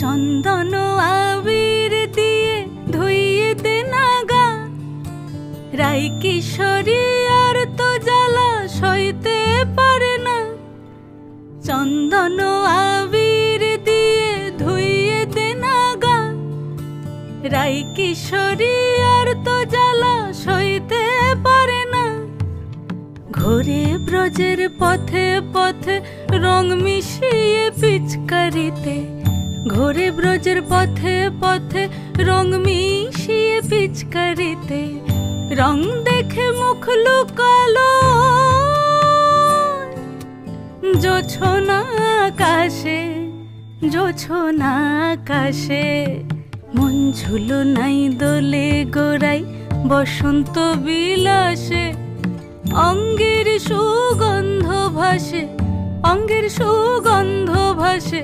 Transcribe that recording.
চন্দন আবির দিয়ে ধুইয়ে দে নাগা, রাই কিশোরী আর তো জ্বালা সইতে পারে না। চন্দন আবির দিয়ে ধুইয়ে দে নাগা, রাই কিশোরী আর তো জ্বালা সইতে পারে না। ঘোরে ব্রজের পথে পথে রং মিশিয়ে পিচকারিতে, ঘোরে ব্রজের পথে পথে রং মিশিয়ে পিচকারিতে, রং দেখে মুখ লুকালো জোছনা আকাশে, জোছনা আকাশে। মন ঝুলো নাই দোলে গোড়াই বসন্ত বিলাসে, অঙ্গের সুগন্ধ ভাসে, অঙ্গের সুগন্ধ ভাসে।